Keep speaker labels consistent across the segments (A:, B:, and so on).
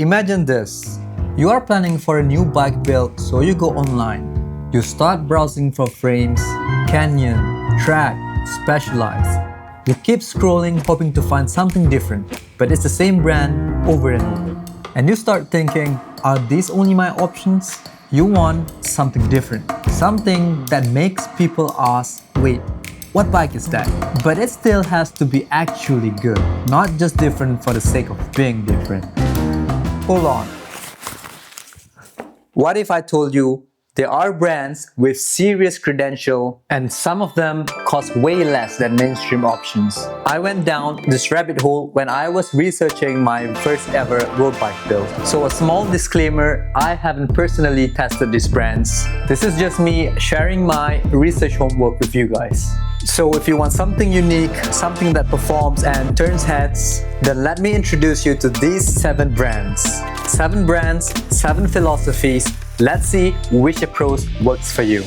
A: Imagine this. You are planning for a new bike build, so you go online. You start browsing for frames, Canyon, Track, Specialized. You keep scrolling hoping to find something different, but it's the same brand over and over. And you start thinking, are these only my options? You want something different. Something that makes people ask, wait, what bike is that? But it still has to be actually good, not just different for the sake of being different. Hold on. What if I told you there are brands with serious credential and some of them cost way less than mainstream options? I went down this rabbit hole when I was researching my first ever road bike build. So a small disclaimer, I haven't personally tested these brands. This is just me sharing my research homework with you guys. So if you want something unique, something that performs and turns heads, then let me introduce you to these 7 brands. 7 brands, 7 philosophies. Let's see which approach works for you.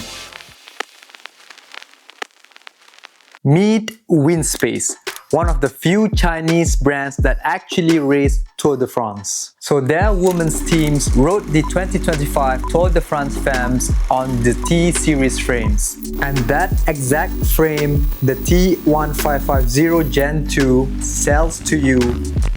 A: Meet Winspace, one of the few Chinese brands that actually race Tour de France. So their women's teams rode the 2025 Tour de France FEMS on the T-Series frames. And that exact frame, the T1550 Gen 2, sells to you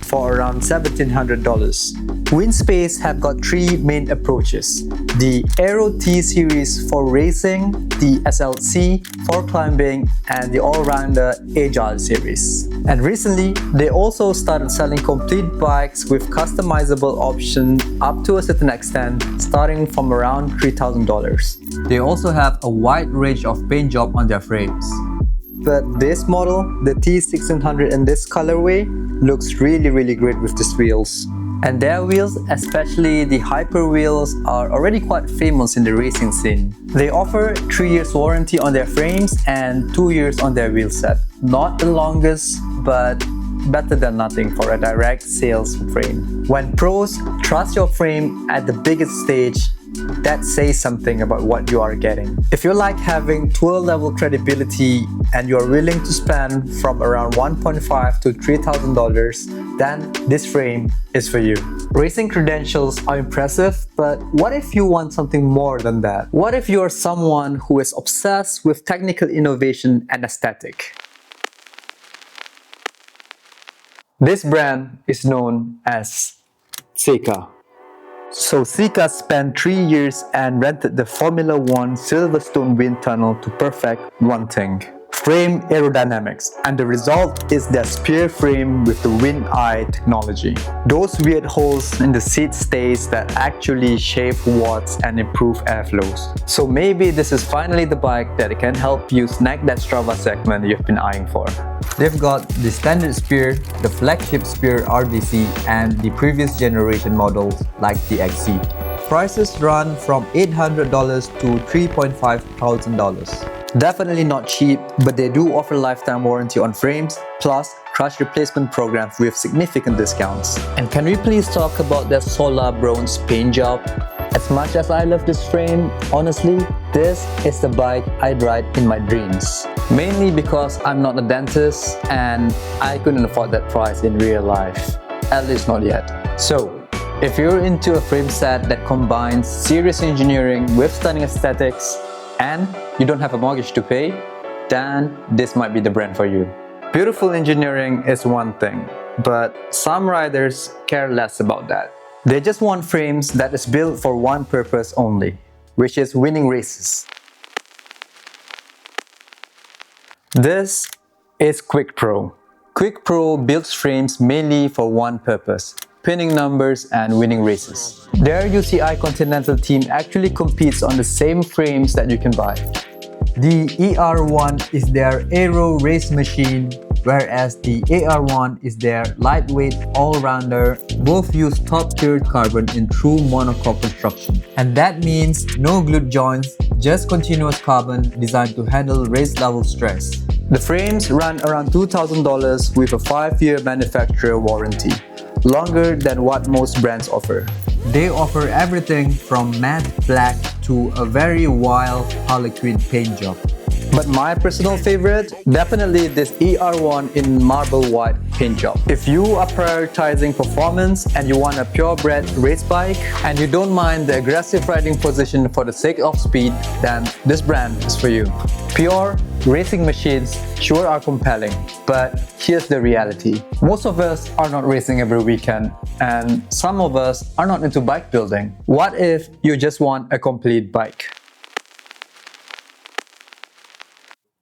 A: for around $1,700. Winspace have got 3 main approaches: the Aero T-Series for racing, the SLC for climbing, and the all-rounder Agile series. And recently, they also started selling complete bikes with customizable options up to a certain extent, starting from around $3,000. They also have a wide range of paint job on their frames. But this model, the T1600 in this colorway, looks really great with these wheels. And their wheels, especially the Hyper wheels, are already quite famous in the racing scene. They offer 3 years warranty on their frames and 2 years on their wheel set. Not the longest, but better than nothing for a direct sales frame. When pros trust your frame at the biggest stage, that says something about what you are getting. If you like having tour level credibility and you're willing to spend from around $1.5 to $3,000, then this frame is for you. Racing credentials are impressive, but what if you want something more than that? What if you're someone who is obsessed with technical innovation and aesthetic? This brand is known as Sika. So Sika spent 3 years and rented the Formula 1 Silverstone wind tunnel to perfect one thing: frame aerodynamics, and the result is their spear frame with the wind eye technology. Those weird holes in the seat stays that actually shave watts and improve airflows. So maybe this is finally the bike that can help you snag that Strava segment you've been eyeing for. They've got the standard spear, the flagship spear RDC, and the previous generation models like the XC. Prices run from $800 to $3,500. Definitely not cheap, but they do offer lifetime warranty on frames, plus crush replacement programs with significant discounts. And can we please talk about their Solar Bronze paint job? As much as I love this frame, honestly, this is the bike I'd ride in my dreams. Mainly because I'm not a dentist and I couldn't afford that price in real life. At least not yet. So, if you're into a frame set that combines serious engineering with stunning aesthetics, and you don't have a mortgage to pay, then this might be the brand for you. Beautiful engineering is one thing, but some riders care less about that. They just want frames that is built for one purpose only, which is winning races. This is Quick Pro. Quick Pro builds frames mainly for one purpose: pinning numbers and winning races. Their UCI Continental team actually competes on the same frames that you can buy. The ER1 is their aero race machine, whereas the AR1 is their lightweight all-rounder. Both use top-tiered carbon in true monocoque construction. And that means no glute joints, just continuous carbon designed to handle race-level stress. The frames run around $2,000 with a 5-year manufacturer warranty, longer than what most brands offer. They offer everything from matte black to a very wild harlequin paint job. But my personal favorite, definitely this ER1 in marble white paint job. If you are prioritizing performance and you want a purebred race bike and you don't mind the aggressive riding position for the sake of speed, then this brand is for you. Pure racing machines sure are compelling, but here's the reality. Most of us are not racing every weekend, and some of us are not into bike building. What if you just want a complete bike?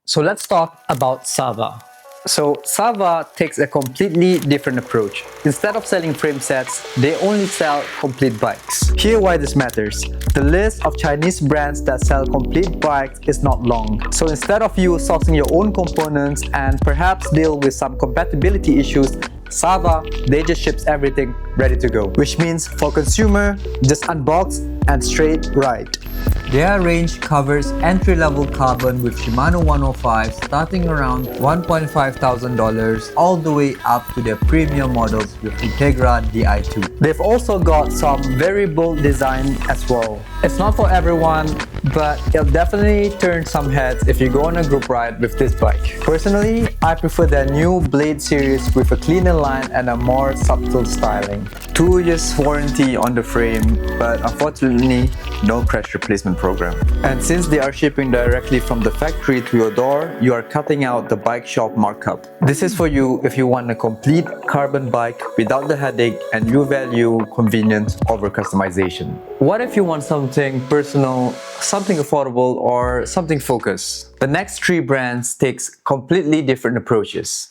A: So let's talk about Sava. So Sava takes a completely different approach. Instead of selling frame sets, they only sell complete bikes. Here's why this matters. The list of Chinese brands that sell complete bikes is not long. So instead of you sourcing your own components and perhaps deal with some compatibility issues, Sava, they just ships everything ready to go. Which means for consumer, just unbox and straight ride. Their range covers entry-level carbon with Shimano 105 starting around $1,500 all the way up to their premium models with Integra Di2. They've also got some very bold design as well. It's not for everyone, but it'll definitely turn some heads if you go on a group ride with this bike. Personally, I prefer their new Blade series with a cleaner line and a more subtle styling. 2 years warranty on the frame, but unfortunately, no crash replacement program. And since they are shipping directly from the factory to your door, you are cutting out the bike shop markup. This is for you if you want a complete carbon bike without the headache and you value convenience over customization. What if you want something personal, something affordable, or something focused? The next 3 brands takes completely different approaches.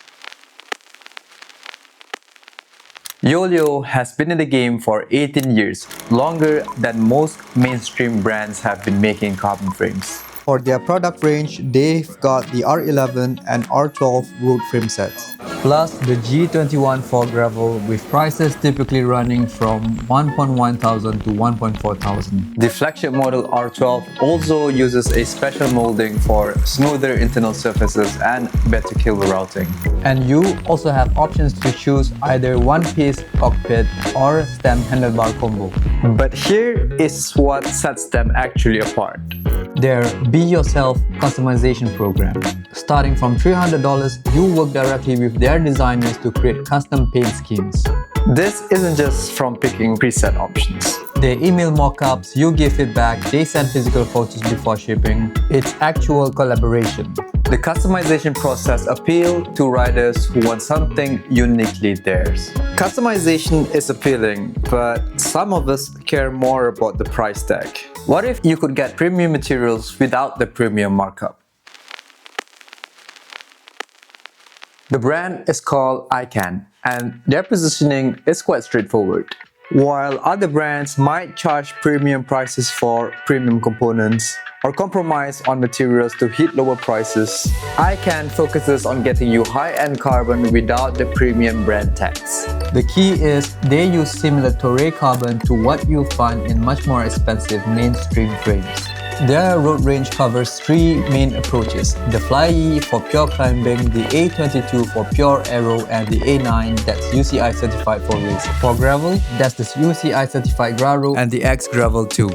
A: YOLIO has been in the game for 18 years, longer than most mainstream brands have been making carbon frames. For their product range, they've got the R11 and R12 road frame sets, plus the G21 for gravel with prices typically running from 1,100 to 1,400. The flagship model R12 also uses a special molding for smoother internal surfaces and better cable routing. And you also have options to choose either one-piece cockpit or stem handlebar combo. But here is what sets them actually apart. Their Be Yourself customization program. Starting from $300, you work directly with their designers to create custom paint schemes. This isn't just from picking preset options. They email mockups, you give feedback, they send physical photos before shipping. It's actual collaboration. The customization process appeals to riders who want something uniquely theirs. Customization is appealing, but some of us care more about the price tag. What if you could get premium materials without the premium markup? The brand is called iCan, and their positioning is quite straightforward. While other brands might charge premium prices for premium components or compromise on materials to hit lower prices, iCan focuses on getting you high-end carbon without the premium brand tags. The key is they use similar Toray carbon to what you find in much more expensive mainstream frames. Their road range covers 3 main approaches: the Fly-E for pure climbing, the A22 for pure aero, and the A9 that's UCI certified for racing. For gravel, that's the UCI certified Graro and the X Gravel 2.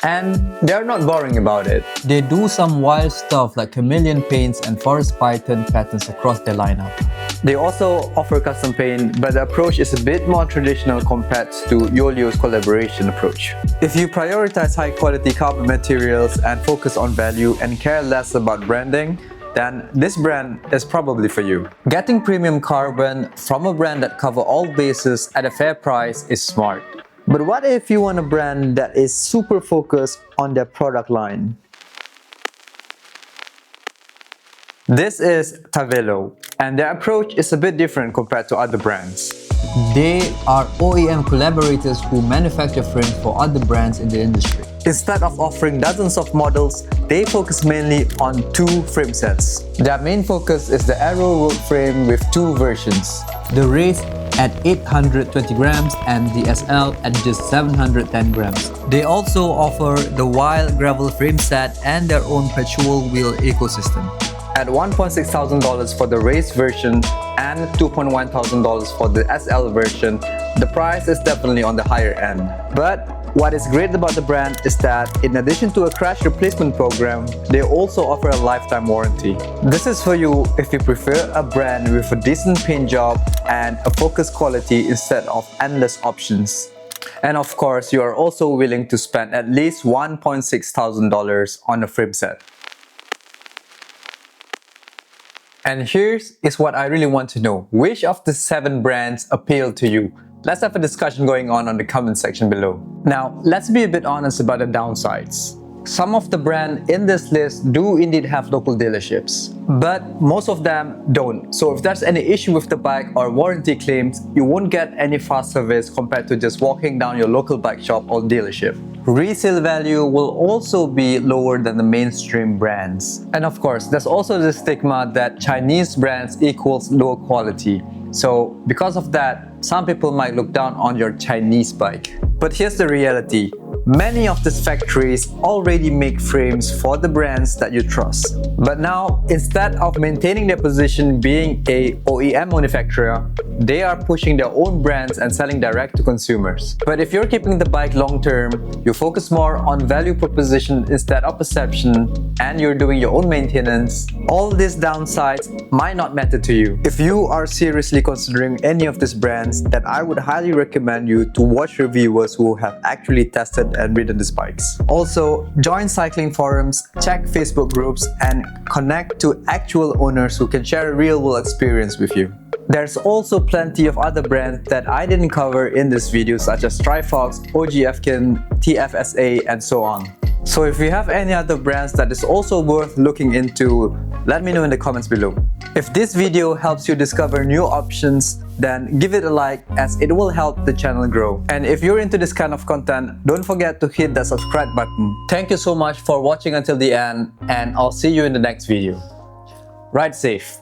A: And they're not boring about it. They do some wild stuff like chameleon paints and forest python patterns across their lineup. They also offer custom paint, but the approach is a bit more traditional compared to YOLIO's collaboration approach. If you prioritize high-quality carbon materials and focus on value and care less about branding, then this brand is probably for you. Getting premium carbon from a brand that covers all bases at a fair price is smart. But what if you want a brand that is super focused on their product line? This is Tavelo, and their approach is a bit different compared to other brands. They are OEM collaborators who manufacture frames for other brands in the industry. Instead of offering dozens of models, they focus mainly on 2 frame sets. Their main focus is the Aero road frame with 2 versions: the Race at 820 grams and the SL at just 710 grams. They also offer the Wild Gravel frame set and their own perpetual wheel ecosystem. At $1,600 for the race version and $2,100 for the SL version, The price is definitely on the higher end. But what is great about the brand is that in addition to a crash replacement program, they also offer a lifetime warranty. This is for you if you prefer a brand with a decent paint job and a focused quality instead of endless options. And of course, you are also willing to spend at least $1,600 on a frame set. And here's what I really want to know. Which of the 7 brands appeal to you? Let's have a discussion going on the comment section below. Now, let's be a bit honest about the downsides. Some of the brands in this list do indeed have local dealerships, but most of them don't. So if there's any issue with the bike or warranty claims, you won't get any fast service compared to just walking down your local bike shop or dealership. Resale value will also be lower than the mainstream brands. And of course, there's also the stigma that Chinese brands equals low quality. So because of that, some people might look down on your Chinese bike. But here's the reality. Many of these factories already make frames for the brands that you trust. But now, instead of maintaining their position being a OEM manufacturer, they are pushing their own brands and selling direct to consumers. But if you're keeping the bike long term, you focus more on value proposition instead of perception, and you're doing your own maintenance, all these downsides might not matter to you. If you are seriously considering any of these brands, then I would highly recommend you to watch reviewers who have actually tested and ridden these bikes. Also, join cycling forums, check Facebook groups, and connect to actual owners who can share a real-world experience with you. There's also plenty of other brands that I didn't cover in this video, such as Trifox, OG Efkin, TFSA, and so on. So if you have any other brands that is also worth looking into, let me know in the comments below. If this video helps you discover new options, then give it a like, as it will help the channel grow. And if you're into this kind of content, don't forget to hit that subscribe button. Thank you so much for watching until the end, and I'll see you in the next video. Ride safe!